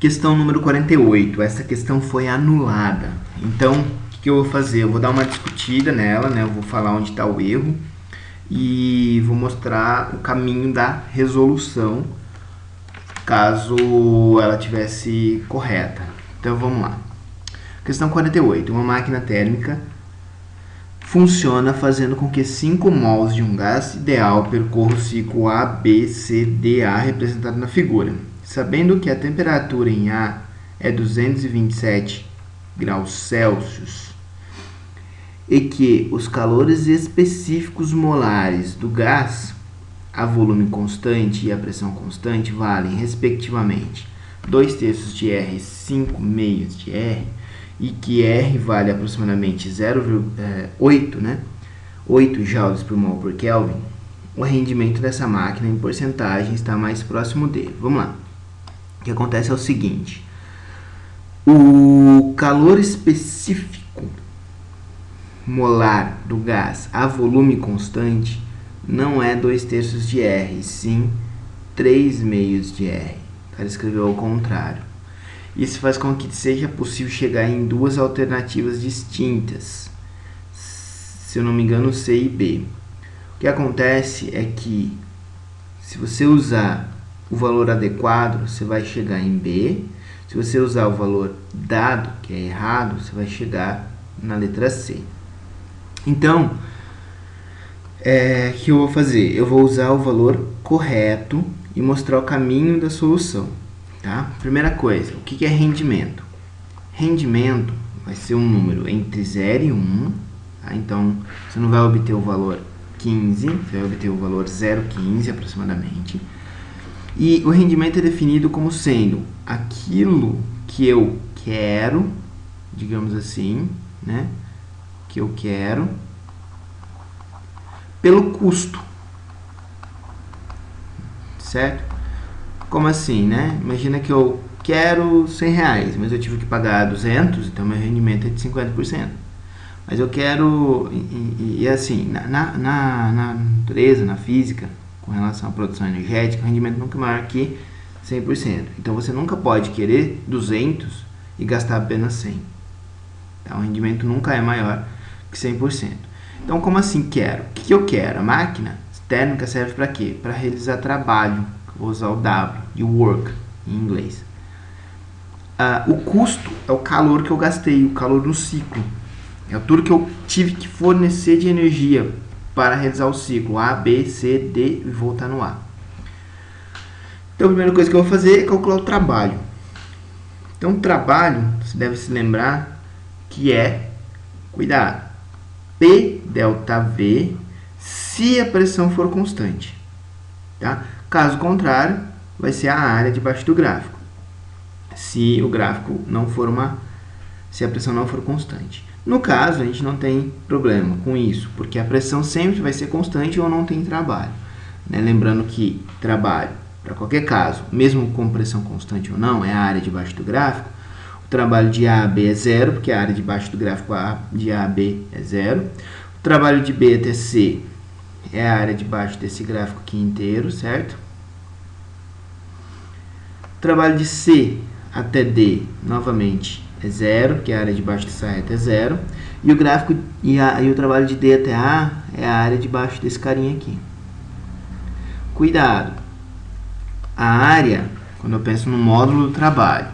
Questão número 48. Essa questão foi anulada. Então, o que eu vou fazer? Eu vou dar uma discutida nela, né? Eu vou falar onde está o erro e vou mostrar o caminho da resolução caso ela tivesse correta. Então, vamos lá. Questão 48. Uma máquina térmica funciona fazendo com que 5 mols de um gás ideal percorra o ciclo A, B, C, D, A representado na figura. Sabendo que a temperatura em A é 227 graus Celsius e que os calores específicos molares do gás a volume constante e a pressão constante valem, respectivamente, 2/3 de R e 5/2 de R, e que R vale aproximadamente 0,8, né? 8 joules por mol por Kelvin, o rendimento dessa máquina em porcentagem está mais próximo dele. Vamos lá. O que acontece é o seguinte: o calor específico molar do gás a volume constante não é 2/3 de R, sim 3/2 de R. Ela escreveu ao contrário. Isso faz com que seja possível chegar em duas alternativas distintas, se eu não me engano, C e B. O que acontece é que, se você usar o valor adequado, você vai chegar em B. Se você usar o valor dado, que é errado, você vai chegar na letra C. Então, o que eu vou fazer? Eu vou usar o valor correto e mostrar o caminho da solução. Tá? Primeira coisa, o que é rendimento? Rendimento vai ser um número entre 0 e 1. Tá? Então, você não vai obter o valor 15, você vai obter o valor 0,15 aproximadamente. E o rendimento é definido como sendo aquilo que eu quero, digamos assim, né? Que eu quero pelo custo, certo? Como assim, né? Imagina que eu quero R$100, mas eu tive que pagar 200, então meu rendimento é de 50%. Mas eu quero, e assim, na natureza, na física, com relação à produção energética, o rendimento nunca é maior que 100%. Então você nunca pode querer 200 e gastar apenas 100. Então, o rendimento nunca é maior que 100%. Então, como assim quero? O que eu quero? A máquina térmica serve para quê? Para realizar trabalho. Vou usar o W, de work, em inglês. O custo é o calor que eu gastei, o calor no ciclo. É tudo que eu tive que fornecer de energia para realizar o ciclo A, B, C, D e voltar no A. Então, a primeira coisa que eu vou fazer é calcular o trabalho. Então, o trabalho, você deve se lembrar que é, cuidado, P delta V se a pressão for constante. Tá? Caso contrário, vai ser a área debaixo do gráfico. Se o gráfico não for se a pressão não for constante. No caso, a gente não tem problema com isso, porque a pressão sempre vai ser constante ou não tem trabalho. Né? Lembrando que trabalho, para qualquer caso, mesmo com pressão constante ou não, é a área debaixo do gráfico. O trabalho de A a B é zero, porque a área debaixo do gráfico de A a B é zero. O trabalho de B até C é a área debaixo desse gráfico aqui inteiro, certo? O trabalho de C até D, novamente, é zero, porque a área debaixo dessa reta é zero. E o gráfico e o trabalho de D até A é a área debaixo desse carinha aqui. Cuidado! A área, quando eu penso no módulo do trabalho,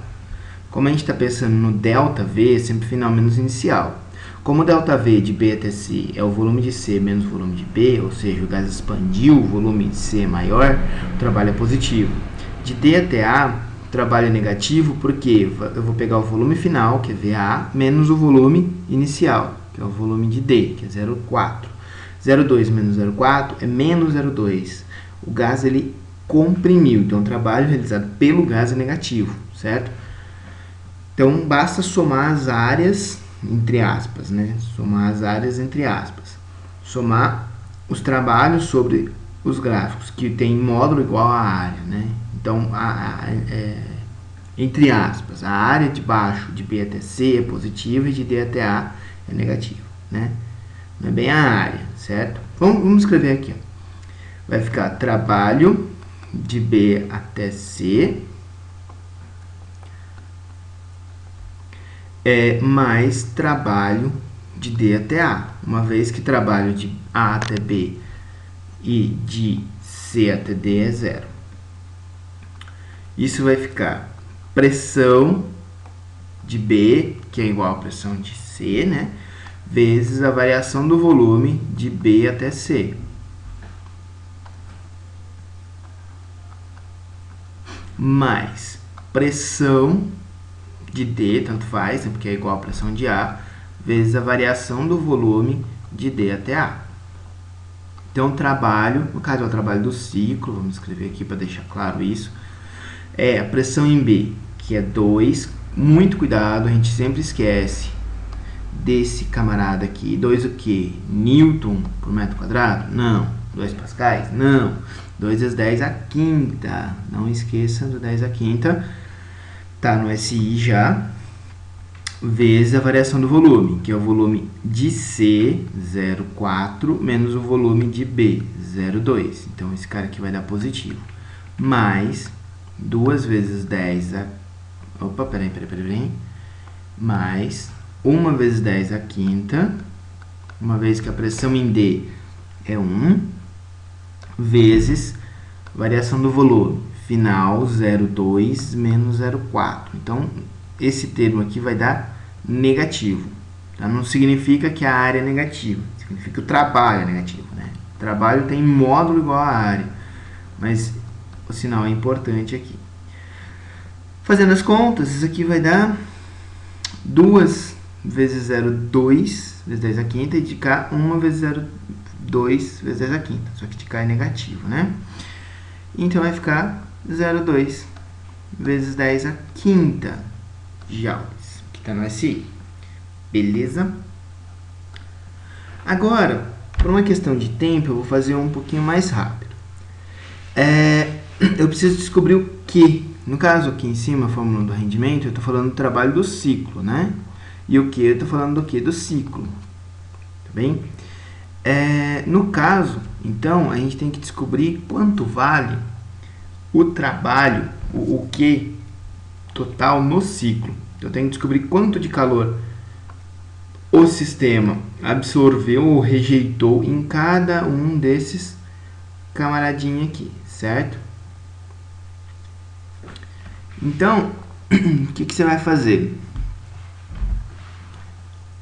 como a gente está pensando no ΔV, é sempre final menos inicial. Como o ΔV de B até C é o volume de C menos o volume de B, ou seja, o gás expandiu, o volume de C é maior, o trabalho é positivo. De D até A, o trabalho é negativo porque eu vou pegar o volume final, que é VA, menos o volume inicial, que é o volume de D, que é 0,4. 0,2 menos 0,4 é menos 0,2. O gás ele comprimiu, então o trabalho realizado pelo gás é negativo, certo? Então, basta somar as áreas, entre aspas, né? Somar as áreas, entre aspas. Somar os trabalhos sobre os gráficos, que tem módulo igual à área, né? Então, entre aspas, a área de baixo de B até C é positiva e de D até A é negativa, né? Não é bem a área, certo? Vamos escrever aqui, ó. Vai ficar trabalho de B até C mais trabalho de D até A, uma vez que trabalho de A até B e de C até D é zero. Isso vai ficar pressão de B, que é igual a pressão de C, né? Vezes a variação do volume de B até C. Mais pressão de D, tanto faz, né, porque é igual a pressão de A, vezes a variação do volume de D até A. Então, o trabalho, no caso é o trabalho do ciclo, vamos escrever aqui para deixar claro isso, é a pressão em B, que é 2, muito cuidado, a gente sempre esquece desse camarada aqui. 2 o quê? Newton por metro quadrado? Não. 2 pascais? Não. 2 vezes 10 a quinta. Não esqueça do 10 a quinta. Tá no SI já. Vezes a variação do volume, que é o volume de C, 0,4, menos o volume de B, 0,2. Então, esse cara aqui vai dar positivo. Mais 2 vezes 10 a... Opa, peraí. Mais 1 vezes 10 a quinta, uma vez que a pressão em D é 1, vezes variação do volume, final 0,2 menos 0,4. Então, esse termo aqui vai dar negativo. Tá? Não significa que a área é negativa, significa que o trabalho é negativo. Né? O trabalho tem módulo igual à área, mas o sinal é importante aqui. Fazendo as contas, isso aqui vai dar 2 vezes 0,2 vezes 10 a quinta, e de cá 1 vezes 0,2 vezes 10 a quinta. Só que de cá é negativo, né? Então vai ficar 0,2 vezes 10 a quinta joules, que está no SI. Beleza? Agora, por uma questão de tempo, eu vou fazer um pouquinho mais rápido. Eu preciso descobrir o que. No caso aqui em cima, a fórmula do rendimento, eu estou falando do trabalho do ciclo, né? E o que? Eu estou falando do que? Do ciclo. Tá bem? No caso, então, a gente tem que descobrir quanto vale o trabalho, o que total no ciclo. Eu tenho que descobrir quanto de calor o sistema absorveu ou rejeitou em cada um desses camaradinhos aqui, certo? Então, o que você vai fazer?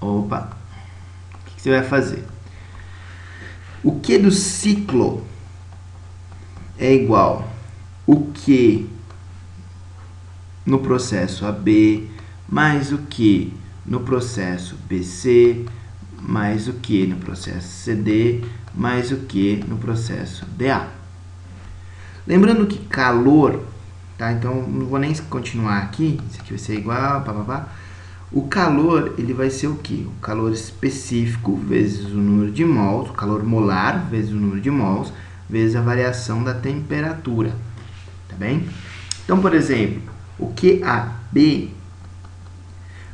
Opa! O que você vai fazer? O que do ciclo é igual o que no processo AB mais o que no processo BC mais o que no processo CD mais o que no processo DA. Lembrando que calor, tá? Então não vou nem continuar aqui, isso aqui vai ser igual, papapá. O calor, ele vai ser o quê? O calor específico vezes o número de mols, o calor molar vezes o número de mols, vezes a variação da temperatura, tá bem? Então, por exemplo, o QAB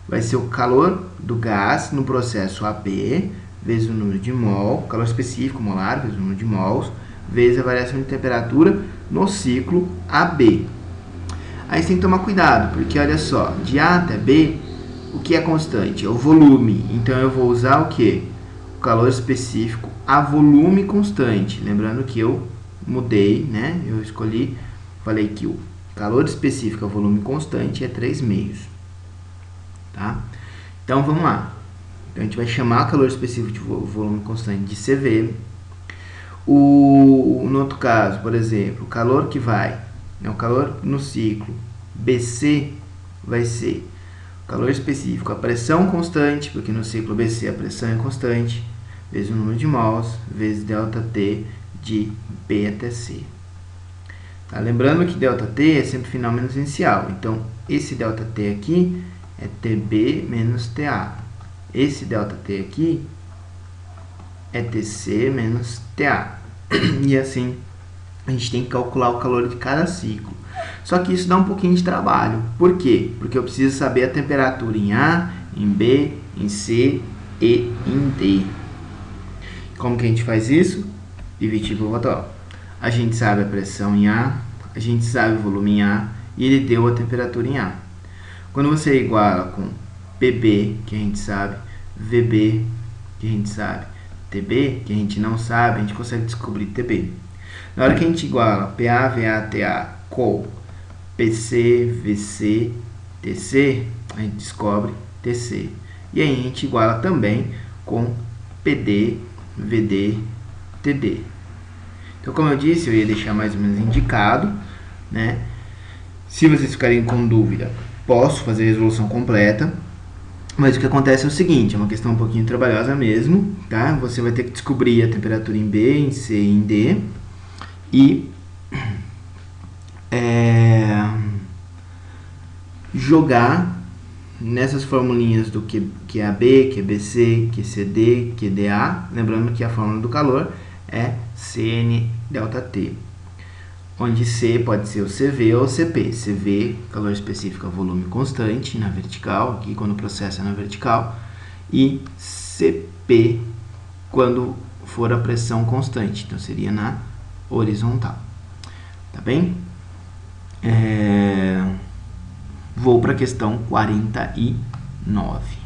vai ser o calor do gás no processo AB, vezes o número de mol, calor específico molar, vezes o número de mols, vezes a variação de temperatura no ciclo AB. Aí você tem que tomar cuidado, porque olha só, de A até B, o que é constante? É o volume. Então, eu vou usar o quê? O calor específico a volume constante. Lembrando que eu mudei, né? Eu escolhi, falei que o calor específico a volume constante é 3 meios. Tá? Então, vamos lá. Então, a gente vai chamar o calor específico de volume constante de CV. No outro caso, por exemplo, o calor que vai, né, o calor no ciclo BC vai ser o calor específico, a pressão constante, porque no ciclo BC a pressão é constante, vezes o número de mols, vezes ΔT de B até C. Tá? Lembrando que ΔT é sempre final menos inicial, então esse ΔT aqui é TB menos TA. Esse ΔT aqui é TC menos TA. E assim, a gente tem que calcular o calor de cada ciclo. Só que isso dá um pouquinho de trabalho. Por quê? Porque eu preciso saber a temperatura em A, em B, em C e em D. Como que a gente faz isso? Dividir por total. A gente sabe a pressão em A, a gente sabe o volume em A e ele deu a temperatura em A. Quando você iguala com PB, que a gente sabe, VB, que a gente sabe, TB, que a gente não sabe, a gente consegue descobrir TB. Na hora que a gente iguala PA, VA, TA com PC, VC, TC, a gente descobre TC. E aí a gente iguala também com PD, VD, TD. Então, como eu disse, eu ia deixar mais ou menos indicado, né? Se vocês ficarem com dúvida, posso fazer a resolução completa. Mas o que acontece é o seguinte, é uma questão um pouquinho trabalhosa mesmo, tá? Você vai ter que descobrir a temperatura em B, em C e em D. E jogar nessas formulinhas do QAB, QBC, QCD, QDA, lembrando que a fórmula do calor é CN ΔT, onde C pode ser o CV ou o CP. CV, calor específico a volume constante na vertical, aqui quando o processo é na vertical, e CP quando for a pressão constante, então seria na horizontal. Tá bem? Vou para a questão 49.